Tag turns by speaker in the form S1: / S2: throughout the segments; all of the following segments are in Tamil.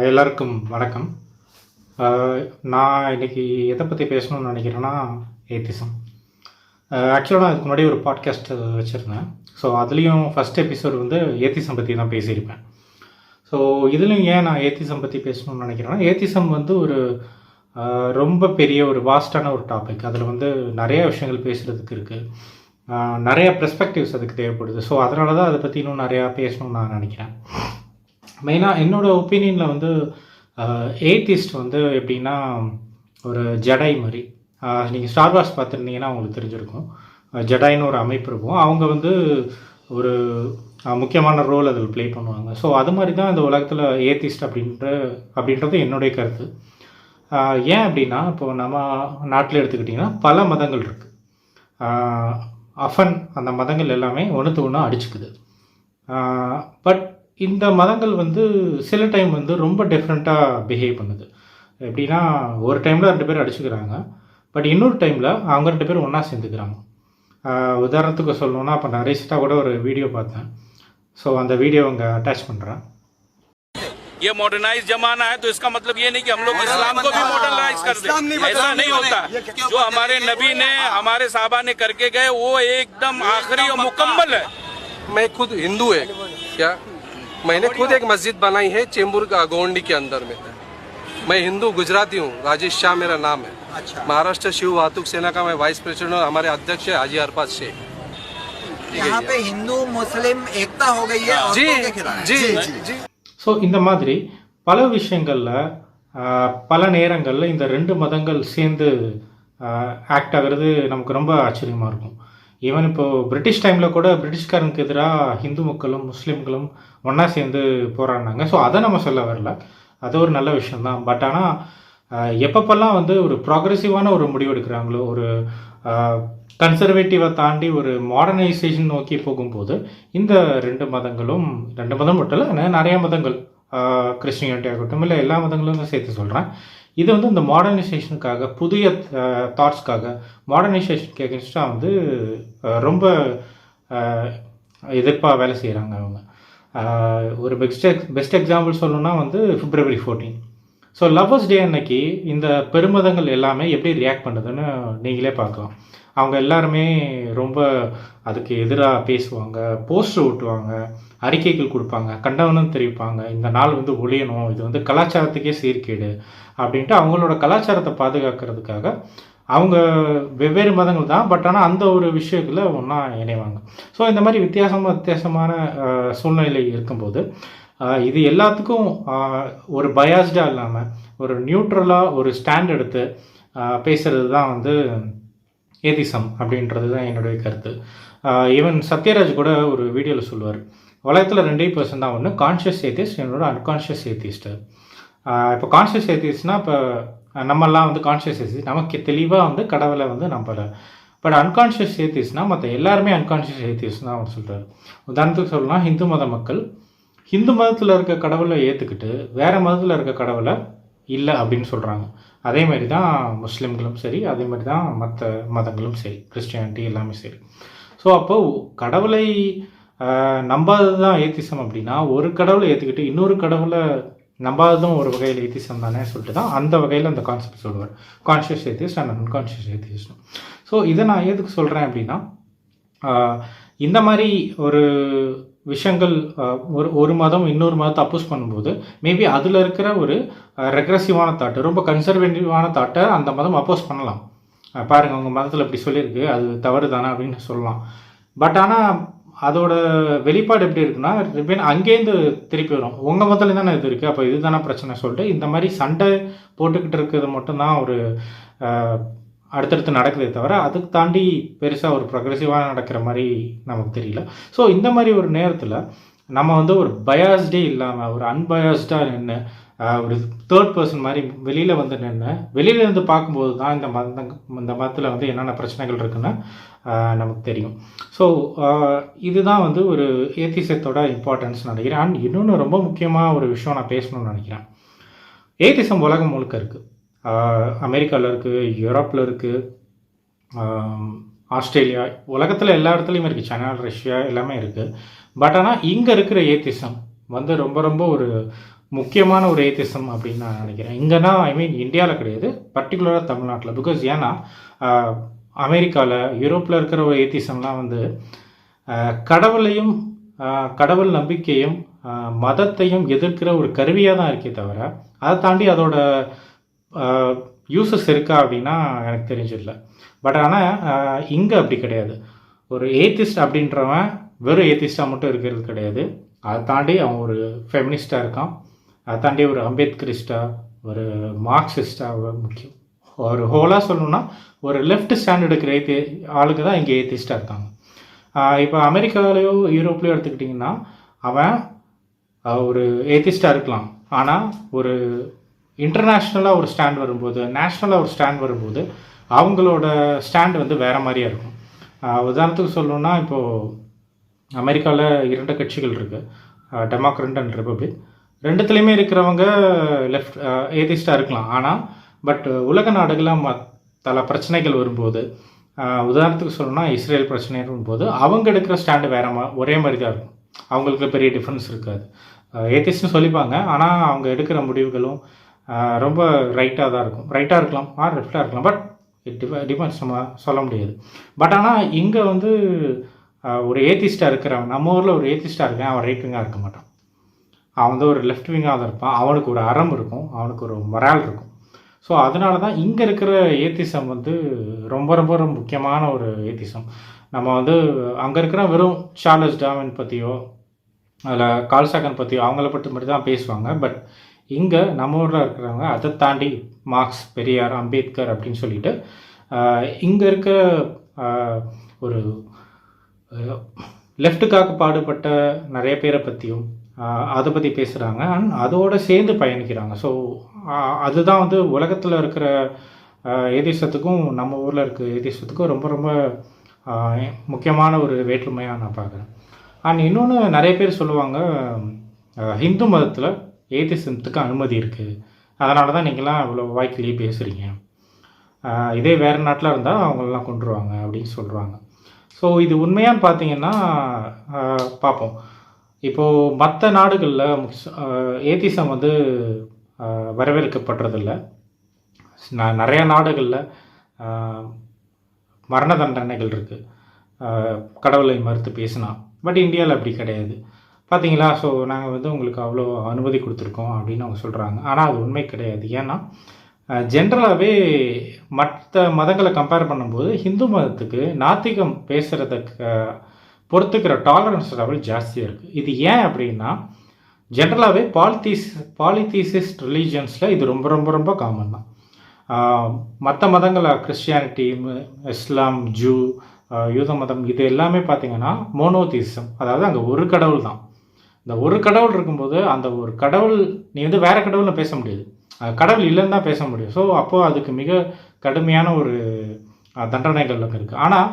S1: எல்லாருக்கும் வணக்கம். நான் இன்னைக்கு எதை பற்றி பேசணும்னு நினைக்கிறேன்னா, ஏத்திசம். ஆக்சுவலாக நான் இதுக்கு முன்னாடி ஒரு பாட்காஸ்ட் வச்சுருந்தேன். ஸோ அதுலேயும் ஃபஸ்ட் எபிசோடு வந்து ஏத்திசம் பற்றி தான் பேசியிருப்பேன். ஸோ இதுலேயும் ஏன் நான் ஏத்திசம் பற்றி பேசணும்னு நினைக்கிறேன்னா, ஏத்திசம் வந்து ஒரு ரொம்ப பெரிய ஒரு வாஸ்டான ஒரு டாபிக். அதில் வந்து நிறைய விஷயங்கள் பேசுகிறதுக்கு இருக்குது, நிறைய பெர்ஸ்பெக்டிவ்ஸ் அதுக்கு தேவைப்படுது. ஸோ அதனால தான் அதை பற்றி இன்னும் நிறையா பேசணும்னு நான் நினைக்கிறேன். மெயினாக என்னோடய ஒப்பீனியனில் வந்து ஏத்திஸ்ட் வந்து எப்படின்னா ஒரு ஜடை மாதிரி. நீங்கள் ஸ்டார் வார்ஸ் பார்த்துருந்தீங்கன்னா உங்களுக்கு தெரிஞ்சிருக்கும். ஜடைன்னு ஒரு அமைப்பு இருக்கும். அவங்க வந்து ஒரு முக்கியமான ரோல் அதில் ப்ளே பண்ணுவாங்க. ஸோ அது மாதிரி தான் இந்த உலகத்தில் ஏத்திஸ்ட் அப்படின்றது என்னுடைய கருத்து. ஏன் அப்படின்னா, இப்போது நம்ம நாட்டில் எடுத்துக்கிட்டிங்கன்னா பல மதங்கள் இருக்குது. அஃபன் அந்த மதங்கள் எல்லாமே ஒன்றுத்து ஒன்று அடிச்சுக்குது. பட் இந்த மதங்கள் வந்து சில டைம் வந்து ரொம்ப டிஃப்ரெண்ட்டாக பிஹேவ் பண்ணுது. எப்படின்னா, ஒரு டைமில் 2 பேர் அடிச்சுக்கிறாங்க, பட் இன்னொரு டைமில் அவங்க 2 பேரும் ஒன்றா சேர்ந்துக்கிறாங்க. உதாரணத்துக்கு சொல்லணுன்னா, இப்போ நான் ரீசெண்டாக கூட ஒரு வீடியோ பார்த்தேன். ஸோ அந்த வீடியோ அங்கே அட்டாச் பண்ணுறேன்.
S2: ये मॉडर्नाइज जमाना है, तो इसका मतलब ये नहीं कि हम लोग इस्लाम को भी मॉडर्नाइज कर दें। ऐसा नहीं होता। जो हमारे नबी ने, हमारे साहबा ने करके गए, वो एकदम आखिरी और मुकम्मल है।
S3: मैं खुद हिंदू है क्या, मैंने खुद एक मस्जिद बनाई है चेंबूर गोंडी के अंदर में। मैं हिंदू गुजराती हूँ, राजेश शाह मेरा नाम है। अच्छा। महाराष्ट्र शिव वाहतुक सेना का मैं वाइस प्रेसिडेंट और हमारे अध्यक्ष है हाजी अरफात शेख।
S4: यहाँ पे हिंदू मुस्लिम एकता हो गई है
S3: जी
S4: औरतों के खिलाफ।
S3: जी जी।
S1: ஸோ இந்த மாதிரி பல விஷயங்களில் பல நேரங்களில் இந்த 2 மதங்கள் சேர்ந்து ஆக்ட் ஆகிறது நமக்கு ரொம்ப ஆச்சரியமாக இருக்கும். ஈவன் இப்போது பிரிட்டிஷ் டைமில் கூட பிரிட்டிஷ்காரனுக்கு எதிராக ஹிந்து மக்களும் முஸ்லீம்களும் ஒன்றா சேர்ந்து போராடினாங்க. ஸோ அதை நம்ம சொல்ல வரல, அது ஒரு நல்ல விஷயந்தான். பட் ஆனால் எப்பப்பெல்லாம் வந்து ஒரு ப்ராக்ரெசிவான ஒரு முடிவு எடுக்கிறாங்களோ, ஒரு கன்சர்வேட்டிவை தாண்டி ஒரு மாடர்னைசேஷன் நோக்கி போகும்போது இந்த 2 மதங்களும், 2 மதம் மட்டும் இல்லை, நிறைய மதங்கள், கிறிஸ்டியானிட்டி ஆகட்டும், இல்லை எல்லா மதங்களும் சேர்த்து சொல்கிறேன், இது வந்து இந்த மாடர்னைசேஷனுக்காக, புதிய தாட்ஸ்க்காக, மாடர்னைசேஷனுக்கு எகென்ஸ்டாக வந்து ரொம்ப எதிர்ப்பாக வேலை செய்கிறாங்க அவங்க. ஒரு பெஸ்ட் எக்ஸாம்பிள் சொல்லணுன்னா வந்து February 14. ஸோ லவ்வர்ஸ் டே அன்னைக்கு இந்த பெருமதங்கள் எல்லாமே எப்படி ரியாக்ட் பண்ணுதுன்னு நீங்களே பார்க்கலாம். அவங்க எல்லாருமே ரொம்ப அதுக்கு எதிராக பேசுவாங்க, போஸ்டர் ஓட்டுவாங்க, அறிக்கைகள் கொடுப்பாங்க, கண்டனம் தெரிவிப்பாங்க. இந்த நாள் வந்து ஒழியணும், இது வந்து கலாச்சாரத்துக்கே சீர்கேடு அப்படின்ட்டு அவங்களோட கலாச்சாரத்தை பாதுகாக்கிறதுக்காக அவங்க வெவ்வேறு மதங்கள் தான், பட் ஆனால் அந்த ஒரு விஷயத்தில் ஒன்றா இணைவாங்க. ஸோ இந்த மாதிரி வித்தியாசமான சூழ்நிலை இருக்கும்போது இது எல்லாத்துக்கும் ஒரு பயாஸ்டாக இல்லாமல் ஒரு நியூட்ரலாக ஒரு ஸ்டாண்ட் எடுத்து பேசுகிறது தான் வந்து ஏத்திசம் அப்படின்றது தான் என்னுடைய கருத்து. ஈவன் சத்யராஜ் கூட ஒரு வீடியோவில் சொல்லுவார், உலகத்தில் 2% தான், ஒன்று கான்ஷியஸ் ஏத்திஸ்ட், என்னோட அன்கான்ஷியஸ் ஏத்திஸ்ட்டு. இப்போ கான்ஷியஸ் ஏத்திஸ்ட்னால் இப்போ நம்மெல்லாம் வந்து கான்ஷியஸ் ஏத்திஸ்ட், நமக்கு தெளிவாக வந்து கடவுளை வந்து நம்பலை. பட் அன்கான்ஷியஸ் ஏத்திஸ்ட்னால் மற்ற எல்லாருமே அன்கான்ஷியஸ் ஏத்திஸ்ட் தான் அவர் சொல்கிறார். உதாரணத்துக்கு சொல்லலாம், ஹிந்து மத மக்கள் ஹிந்து மதத்தில் இருக்க கடவுளை ஏற்றுக்கிட்டு வேறு மதத்தில் இருக்க கடவுளை இல்லை அப்படின்னு சொல்கிறாங்க. அதே மாதிரி தான் முஸ்லீம்களும் சரி, அதே மாதிரி தான் மற்ற மதங்களும் சரி, கிறிஸ்டியானிட்டி எல்லாமே சரி. ஸோ அப்போது கடவுளை நம்பாதது தான் ஏத்திசம் அப்படின்னா, ஒரு கடவுளை ஏற்றுக்கிட்டு இன்னொரு கடவுளை நம்பாததும் ஒரு வகையில் ஏத்திசம் தானே சொல்லிட்டு தான் அந்த வகையில் அந்த கான்செப்ட் சொல்லுவார், conscious atheist and unconscious atheist. So இதை நான் எதுக்கு சொல்கிறேன் அப்படின்னா, இந்த மாதிரி ஒரு விஷயங்கள் ஒரு மதம் இன்னொரு மதத்தை அப்போஸ் பண்ணும்போது மேபி அதில் இருக்கிற ஒரு ரெக்ரெசிவான தாட்டு, ரொம்ப கன்சர்வேட்டிவான தாட்டை அந்த மதம் அப்போஸ் பண்ணலாம். பாருங்கள், உங்கள் மதத்தில் இப்படி சொல்லியிருக்கு, அது தவறு தானே அப்படின்னு சொல்லலாம். பட் ஆனால் அதோட வெளிப்பாடு எப்படி இருக்குன்னா, அங்கேருந்து திருப்பி வரும், உங்கள் மதத்தில் தானே இது இருக்குது, அப்போ இது தானே பிரச்சனை சொல்லிட்டு இந்த மாதிரி சண்டை போட்டுக்கிட்டு இருக்கிறது மட்டும்தான் ஒரு அடுத்தடுத்து நடக்குதே தவிர அதுக்கு தாண்டி பெருசாக ஒரு ப்ரொக்ரெசிவாக நடக்கிற மாதிரி நமக்கு தெரியல. ஸோ இந்த மாதிரி ஒரு நேரத்தில் நம்ம வந்து ஒரு பயாஸ்டே இல்லாமல் ஒரு அன்பயாஸ்டாக நின்று ஒரு தேர்ட் பர்சன் மாதிரி வெளியில் வந்து நின்று வெளியிலேருந்து பார்க்கும்போது தான் இந்த மதத்தில் வந்து என்னென்ன பிரச்சனைகள் இருக்குன்னு நமக்கு தெரியும். ஸோ இதுதான் வந்து ஒரு ஏத்திசத்தோட இம்பார்ட்டன்ஸ் நினைக்கிறேன். அண்ட் இன்னொன்று ரொம்ப முக்கியமாக ஒரு விஷயம் நான் பேசணும்னு நினைக்கிறேன். ஏத்திசம் உலகம் முழுக்க இருக்குது. அமெரிக்காவில் இருக்குது, யூரோப்பில் இருக்குது, ஆஸ்திரேலியா, உலகத்தில் எல்லா இடத்துலையும் இருக்குது, சைனா, ரஷ்யா எல்லாமே இருக்குது. பட் ஆனால் இங்கே இருக்கிற ஏத்திசம் வந்து ரொம்ப ரொம்ப ஒரு முக்கியமான ஒரு ஏத்திசம் அப்படின்னு நான் நினைக்கிறேன். இங்கன்னா ஐ மீன் இந்தியாவில் கிடையாது, பர்டிகுலராக தமிழ்நாட்டில். பிகாஸ் ஏன்னா அமெரிக்காவில், யூரோப்பில் இருக்கிற ஒரு ஏத்திசம்லாம் வந்து கடவுளையும் கடவுள் நம்பிக்கையும் மதத்தையும் எதிர்க்கிற ஒரு கருவியாக தான் இருக்கே தவிர, அதை தாண்டி அதோட யூசஸ் இருக்கா அப்படின்னா எனக்கு தெரிஞ்சிடல. பட் ஆனால் இங்கே அப்படி கிடையாது. ஒரு ஏத்திஸ்ட் அப்படின்றவன் வெறும் ஏத்திஸ்டாக மட்டும் இருக்கிறது கிடையாது. அதை தாண்டி அவன் ஒரு ஃபெமினிஸ்டாக இருக்கான், அதை தாண்டி ஒரு அம்பேத்கரிஸ்டாக, ஒரு மார்க்சிஸ்டாக, முக்கியம் ஒரு ஹோலாக சொல்லணும்னா ஒரு லெஃப்ட் ஸ்டாண்ட் எடுக்கிற ஆளுக்கு தான் இங்கே ஏத்திஸ்டாக இருக்காங்க. இப்போ அமெரிக்காவிலையோ யூரோப்லேயோ எடுத்துக்கிட்டிங்கன்னா அவன் ஒரு ஏத்திஸ்டாக இருக்கலாம், ஆனால் ஒரு இன்டர்நேஷ்னலாக ஒரு ஸ்டாண்ட் வரும்போது, நேஷ்னலாக ஒரு ஸ்டாண்ட் வரும்போது அவங்களோட ஸ்டாண்ட் வந்து வேறு மாதிரியாக இருக்கும். உதாரணத்துக்கு சொல்லணுன்னா, இப்போது அமெரிக்காவில் 2 கட்சிகள் இருக்குது, டெமோக்ராட் அண்ட் ரிப்பப்ளிக். ரெண்டுத்துலேயுமே இருக்கிறவங்க லெஃப்ட் ஏத்திஸ்டாக இருக்கலாம். ஆனால் பட் உலக நாடுகளில் பல பிரச்சனைகள் வரும்போது, உதாரணத்துக்கு சொல்லணும்னா இஸ்ரேல் பிரச்சனை வரும்போது அவங்க எடுக்கிற ஸ்டாண்டு வேறு ஒரே மாதிரி தான் இருக்கும். அவங்களுக்கு பெரிய டிஃப்ரென்ஸ் இருக்காது. ஏத்திஸ்ட்னு சொல்லிப்பாங்க, ஆனால் அவங்க எடுக்கிற முடிவுகளும் ரொம்ப ரைட்டாக தான் இருக்கும். ரைட்டாக இருக்கலாம், லெஃப்டாக இருக்கலாம், பட் டிபெண்ட்ஸ், நம்ம சொல்ல முடியாது. பட் ஆனால் இங்கே வந்து ஒரு ஏத்திஸ்டாக இருக்கிறவன், நம்ம ஊரில் ஒரு ஏத்திஸ்டாக இருக்கேன், அவன் ரைட் விங்காக இருக்க மாட்டான், அவன் வந்து ஒரு லெஃப்ட் விங்காக தான் இருப்பான். அவனுக்கு ஒரு அறம் இருக்கும், அவனுக்கு ஒரு மொரால் இருக்கும். ஸோ அதனால தான் இங்கே இருக்கிற ஏத்திசம் வந்து ரொம்ப ரொம்ப ரொம்ப முக்கியமான ஒரு ஏத்திசம். நம்ம வந்து அங்கே இருக்கிற வெறும் சார்லஸ் டார்வின் பற்றியோ அதில் கார்ல் சாகன் பற்றியோ அவங்கள பற்றி மட்டும் தான் பேசுவாங்க. பட் இங்கே நம்ம ஊரில் இருக்கிறவங்க அதை தாண்டி மார்க்ஸ், பெரியார், அம்பேத்கர் அப்படின்னு சொல்லிட்டு இங்கே இருக்க ஒரு லெஃப்ட்டுக்காக பாடுபட்ட நிறைய பேரை பற்றியும் அதை பற்றி பேசுகிறாங்க, அண்ட் அதோடு சேர்ந்து பயணிக்கிறாங்க. ஸோ அதுதான் வந்து உலகத்தில் இருக்கிற ஏதிசத்துக்கும் நம்ம ஊரில் இருக்க ஏதிசத்துக்கும் ரொம்ப ரொம்ப முக்கியமான ஒரு வேற்றுமையாக நான் பார்க்குறேன். அண்ட் இன்னொன்று, நிறைய பேர் சொல்லுவாங்க ஹிந்து மதத்தில் ஏதிசத்துக்கு அனுமதி இருக்குது, அதனால தான் நீங்களாம் இவ்வளோ வாய்க்கிலேயே பேசுகிறீங்க, இதே வேறு நாட்டில் இருந்தால் அவங்களெலாம் கொண்டுருவாங்க அப்படின்னு சொல்கிறாங்க. ஸோ இது உண்மையான்னு பார்த்தீங்கன்னா பார்ப்போம். இப்போது மற்ற நாடுகளில் ஏத்திசம் வந்து வரவேற்கப்படுறதில்ல. நிறைய நாடுகளில் மரண தண்டனைகள் இருக்குது கடவுளை மறுத்து பேசினா. பட் இந்தியாவில் அப்படி கிடையாது, பார்த்தீங்களா? ஸோ நாங்கள் வந்து உங்களுக்கு அவ்வளோ அனுமதி கொடுத்துருக்கோம் அப்படின்னு அவங்க சொல்கிறாங்க. ஆனால் அது உண்மை கிடையாது. ஏன்னா ஜென்ரலாகவே மற்ற மதங்களை கம்பேர் பண்ணும்போது ஹிந்து மதத்துக்கு நாத்திகம் பேசுகிறதுக்கு பொறுத்துக்கிற டாலரன்ஸ் லெவல் ஜாஸ்தியாக இருக்குது. இது ஏன் அப்படின்னா, ஜென்ரலாகவே பாலிதீசிஸ்ட் ரிலீஜியன்ஸில் இது ரொம்ப ரொம்ப ரொம்ப காமன் தான். மற்ற மதங்களை, கிறிஸ்டியானிட்டி, இஸ்லாம், ஜூ, யூத மதம், இது எல்லாமே பார்த்திங்கன்னா மோனோதீசம், அதாவது அங்கே ஒரு கடவுள் தான். இந்த ஒரு கடவுள் இருக்கும்போது அந்த ஒரு கடவுள் நீ வந்து வேறு கடவுள்னு பேச முடியாது, கடவுள் இல்லைன்னு தான் பேச முடியும். ஸோ அப்போது அதுக்கு மிக கடுமையான ஒரு தண்டனைகள் இருக்குது. ஆனால்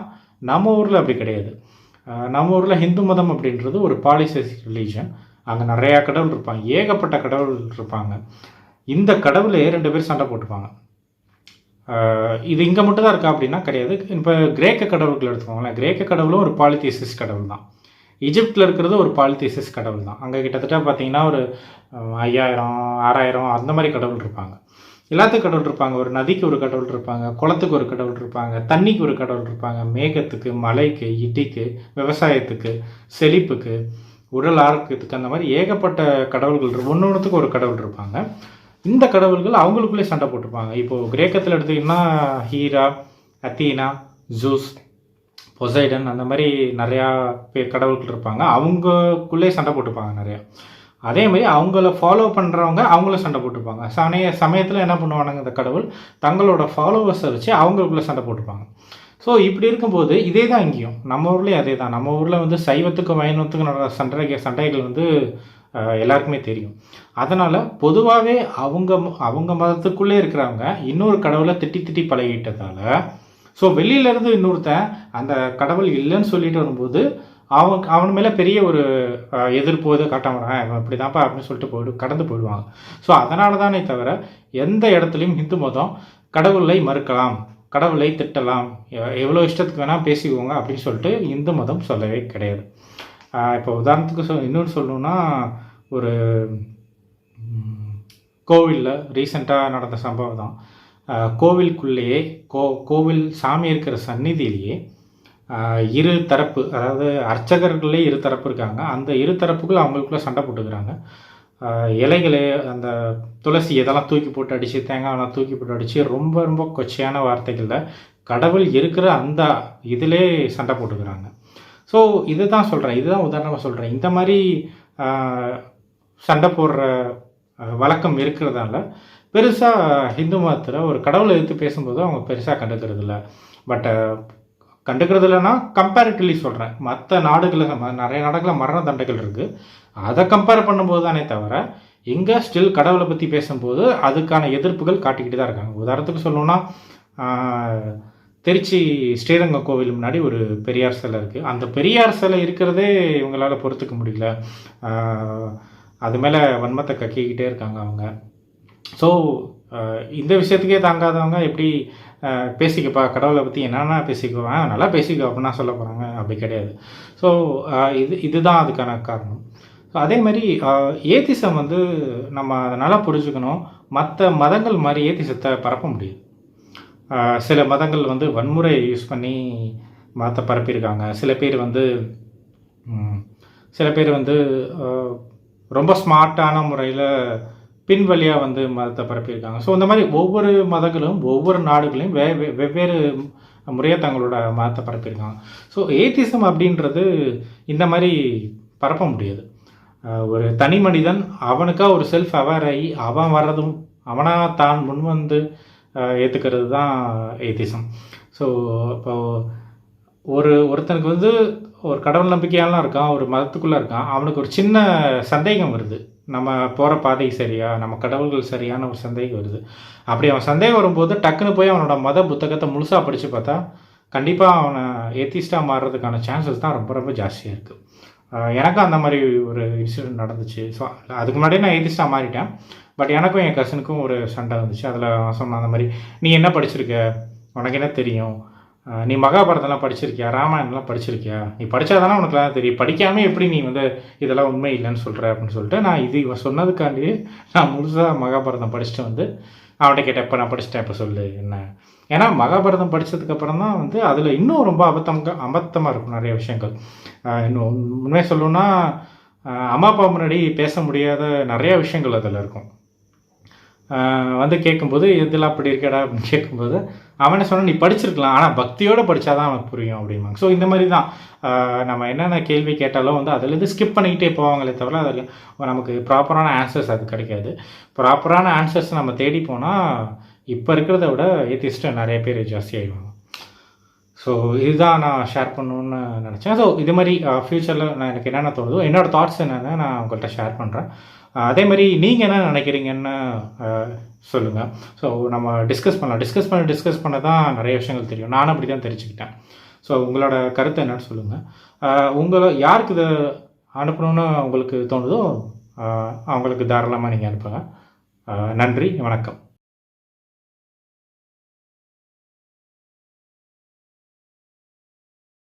S1: நம்ம ஊரில் அப்படி கிடையாது. நம்ம ஊரில் ஹிந்து மதம் அப்படின்றது ஒரு பாலிசெஸ்டிக் ரிலீஜன். அங்கே நிறையா கடவுள் இருப்பாங்க, ஏகப்பட்ட கடவுள் இருப்பாங்க. இந்த கடவுளே 2 பேர் சண்டை போட்டுப்பாங்க. இது இங்கே மட்டும் தான் இருக்கா அப்படின்னா கிடையாது. இப்போ கிரேக்க கடவுள்கள் எடுத்துக்கோங்களேன், கிரேக்க கடவுளும் ஒரு பாலிதீசிஸ் கடவுள் தான். ஈஜிப்டில் இருக்கிறது ஒரு பாலிதீசிஸ் கடவுள் தான். அங்கே கிட்டத்தட்ட பார்த்தீங்கன்னா ஒரு 5000 6000 அந்த மாதிரி கடவுள் இருப்பாங்க. எல்லாத்துக்கும் கடவுள் இருப்பாங்க. ஒரு நதிக்கு ஒரு கடவுள் இருப்பாங்க, குளத்துக்கு ஒரு கடவுள் இருப்பாங்க, தண்ணிக்கு ஒரு கடவுள் இருப்பாங்க, மேகத்துக்கு, மலைக்கு, இடிக்கு, விவசாயத்துக்கு, செழிப்புக்கு, உடல் ஆரோக்கியத்துக்கு, அந்த மாதிரி ஏகப்பட்ட கடவுள்கள், ஒன்றுத்துக்கு ஒரு கடவுள் இருப்பாங்க. இந்த கடவுள்கள் அவங்களுக்குள்ளே சண்டை போட்டுப்பாங்க. இப்போது கிரேக்கத்தில் எடுத்திங்கன்னா ஹீரா, அத்தீனா, ஜூஸ், பொசைடன், அந்த மாதிரி நிறையா பேர் கடவுள்கள் இருப்பாங்க. அவங்களுக்குள்ளே சண்டை போட்டுப்பாங்க நிறையா. அதே மாதிரி அவங்கள ஃபாலோ பண்ணுறவங்க அவங்கள சண்டை போட்டுப்பாங்க. சமயத்தில் என்ன பண்ணுவானுங்க, இந்த கடவுள் தங்களோட ஃபாலோவர்ஸை வச்சு அவங்களுக்குள்ளே சண்டை போட்டுப்பாங்க. ஸோ இப்படி இருக்கும்போது இதே தான் இங்கேயும், நம்ம ஊர்லேயும் அதே தான். நம்ம ஊரில் வந்து சைவத்துக்கும் வைணவத்துக்கும் நடக்கிற சண்டைகள் வந்து எல்லாருக்குமே தெரியும். அதனால் பொதுவாகவே அவங்க மதத்துக்குள்ளே இருக்கிறவங்க இன்னொரு கடவுளை திட்டி பழகிட்டதால், ஸோ வெளியிலேருந்து இன்னொருத்தன் அந்த கடவுள் இல்லைன்னு சொல்லிட்டு வரும்போது அவன் மேலே பெரிய ஒரு எதிர்ப்பு இதை காட்டாமல் இப்படி தான்ப்பா அப்படின்னு சொல்லிட்டு கடந்து போயிடுவாங்க. ஸோ அதனால தானே தவிர எந்த இடத்துலையும் இந்து மதம் கடவுளை மறுக்கலாம், கடவுளை திட்டலாம், எவ்வளோ இஷ்டத்துக்கு வேணால் பேசிக்குவோங்க அப்படின்னு சொல்லிட்டு இந்து மதம் சொல்லவே கிடையாது. இப்போ உதாரணத்துக்கு இன்னொன்று சொல்லணுன்னா, ஒரு கோவிலில் ரீசெண்டாக நடந்த சம்பவம் தான். கோவிலுக்குள்ளேயே கோவில் சாமி இருக்கிற சந்நிதியிலேயே இரு தரப்பு, அதாவது அர்ச்சகர்களே இரு தரப்பு இருக்காங்க. அந்த இரு தரப்புக்குள்ள அவங்களுக்குள்ளே சண்டை போட்டுக்கிறாங்க. இலைகளே அந்த துளசி இதெல்லாம் தூக்கி போட்டு அடித்து, தேங்காயெல்லாம் தூக்கி போட்டு அடித்து ரொம்ப ரொம்ப கொச்சையான வார்த்தைகளில் கடவுள் இருக்கிற அந்த இதிலே சண்டை போட்டுக்கிறாங்க. ஸோ இதுதான் சொல்கிறேன், இதுதான் உதாரணமாக சொல்கிறேன். இந்த மாதிரி சண்டை போடுற வழக்கம் இருக்கிறதால பெருசாக ஹிந்து மதத்தில் ஒரு கடவுளை எடுத்து பேசும்போது அவங்க பெருசாக கண்டுக்கிறது இல்லை. பட் கண்டுக்கிறது இல்லைன்னா கம்பேரிட்டிவ்லி சொல்கிறேன், மற்ற நாடுகளில் நிறைய நாடுகளில் மரண தண்டைகள் இருக்குது. அதை கம்பேர் பண்ணும்போது தானே தவிர இங்கே ஸ்டில் கடவுளை பற்றி பேசும்போது அதுக்கான எதிர்ப்புகள் காட்டிக்கிட்டு தான் இருக்காங்க. உதாரணத்துக்கு சொல்லணும்னா திருச்சி ஸ்ரீரங்கம் கோவில் முன்னாடி ஒரு பெரியார் சிலை இருக்குது. அந்த பெரியார் சிலை இருக்கிறதே இவங்களால் பொறுத்துக்க முடியல. அது மேலே வன்மத்தை கக்கிக்கிட்டே இருக்காங்க அவங்க. ஸோ இந்த விஷயத்துக்கே தாங்காதவங்க எப்படி பேசிக்கப்பா கடவுளை பற்றி என்னென்னா பேசிக்குவேன், நல்லா பேசிக்கோ அப்படின்னா சொல்ல போகிறாங்க? அப்படி கிடையாது. ஸோ இதுதான் அதுக்கான காரணம். ஸோ அதே மாதிரி ஏத்திசம் வந்து நம்ம அதை நல்லா புரிஞ்சுக்கணும். மற்ற மதங்கள் மாதிரி ஏத்திசத்தை பரப்ப முடியாது. சில மதங்கள் வந்து வன்முறை யூஸ் பண்ணி மதத்தை பரப்பியிருக்காங்க. சில பேர் வந்து ரொம்ப ஸ்மார்ட்டான முறையில் பின்வழியாக வந்து மதத்தை பரப்பியிருக்காங்க. ஸோ இந்த மாதிரி ஒவ்வொரு மதங்களும் ஒவ்வொரு நாடுகளையும் வெவ்வேறு முறையாக தங்களோட மதத்தை பரப்பியிருக்காங்க. ஸோ ஏத்திசம் அப்படின்றது இந்த மாதிரி பரப்ப முடியாது. ஒரு தனி மனிதன் அவனுக்காக ஒரு செல்ஃப் அவேர் ஆகி அவன் வர்றதும் அவனாக தான் முன் வந்து ஏற்றுக்கிறது தான் ஏத்திசம். ஸோ இப்போ ஒருத்தனுக்கு வந்து ஒரு கடவுள் நம்பிக்கையாலாம் இருக்கான், ஒரு மதத்துக்குள்ளே இருக்கான், அவனுக்கு ஒரு சின்ன சந்தேகம் வருது, நம்ம போகிற பாதை சரியா, நம்ம கடவுள்கள் சரியான ஒரு சந்தேகம் வருது. அப்படி அவன் சந்தேகம் வரும்போது டக்குன்னு போய் அவனோட மத புத்தகத்தை முழுசாக படித்து பார்த்தா கண்டிப்பாக அவனை ஏத்திஸ்டாக மாறுறதுக்கான சான்சஸ் தான் ரொம்ப ரொம்ப ஜாஸ்தியாக இருக்குது. எனக்கும் அந்த மாதிரி ஒரு இன்சிடென்ட் நடந்துச்சு. ஸோ அதுக்கு முன்னாடியே நான் ஏத்திஸ்டாக மாறிட்டேன். பட் எனக்கும் என் கசினுக்கும் ஒரு சண்டை வந்துச்சு. அதில் சொன்ன அந்த மாதிரி, நீ என்ன படிச்சிருக்க, உனக்கு என்ன தெரியும், நீ மகாபாரதம்லாம் படிச்சிருக்கியா, ராமாயணம்லாம் படிச்சிருக்கியா, நீ படித்தாதானே உனக்குலாம் தெரியும், படிக்காமல் எப்படி நீ வந்து இதெல்லாம் உண்மை இல்லைன்னு சொல்கிற அப்படின்னு சொல்லிட்டு நான் இவன் சொன்னதுக்காண்டி நான் முழுசாக மகாபாரதம் படிச்சுட்டு வந்து அவன்கிட்ட கேட்டேன், இப்போ நான் படிச்சுட்டேன், இப்போ சொல்லு என்ன. ஏன்னா மகாபாரதம் படித்ததுக்கப்புறம் தான் வந்து அதில் இன்னும் ரொம்ப அபத்தமாக இருக்கும் நிறைய விஷயங்கள். இன்னும் உண்மையாக சொல்லணுன்னா அம்மா அப்பா முன்னாடி பேச முடியாத நிறையா விஷயங்கள் அதில் இருக்கும். வந்து கேட்கும்போது இதெல்லாம் அப்படி இருக்கடா அப்படின்னு கேட்கும்போது அவன் என்ன சொன்னால், நீ படிச்சிருக்கலாம் ஆனால் பக்தியோடு படித்தாதான் அவனுக்கு புரியும் அப்படிம்பாங்க. ஸோ இந்த மாதிரி தான் நம்ம என்னென்ன கேள்வி கேட்டாலும் வந்து அதுலேருந்து ஸ்கிப் பண்ணிக்கிட்டே போவாங்களே தவிர அதில் நமக்கு ப்ராப்பரான ஆன்சர்ஸ் அது கிடைக்காது. ப்ராப்பரான ஆன்சர்ஸ் நம்ம தேடி போனால் இப்போ இருக்கிறத விட ஏத்திஸ்ட்டு நிறைய பேர் ஜாஸ்தி ஆகிடுவாங்க. ஸோ இதுதான் நான் ஷேர் பண்ணணுன்னு நினச்சேன். ஸோ இது மாதிரி ஃப்யூச்சரில் நான் எனக்கு என்னென்ன தோணுதோ, என்னோடய தாட்ஸ் என்னென்னு நான் உங்கள்கிட்ட ஷேர் பண்ணுறேன். அதே மாதிரி நீங்கள் என்ன நினைக்கிறீங்கன்னு சொல்லுங்கள். ஸோ நம்ம டிஸ்கஸ் பண்ண தான் நிறைய விஷயங்கள் தெரியும். நானும் அப்படி தான் தெரிஞ்சுக்கிட்டேன். ஸோ உங்களோட கருத்து என்னன்னு சொல்லுங்கள். யாருக்கு இதை அனுப்பணுன்னு உங்களுக்கு தோணுதோ அவங்களுக்கு தாராளமாக நீங்கள் அனுப்புங்க. நன்றி, வணக்கம்.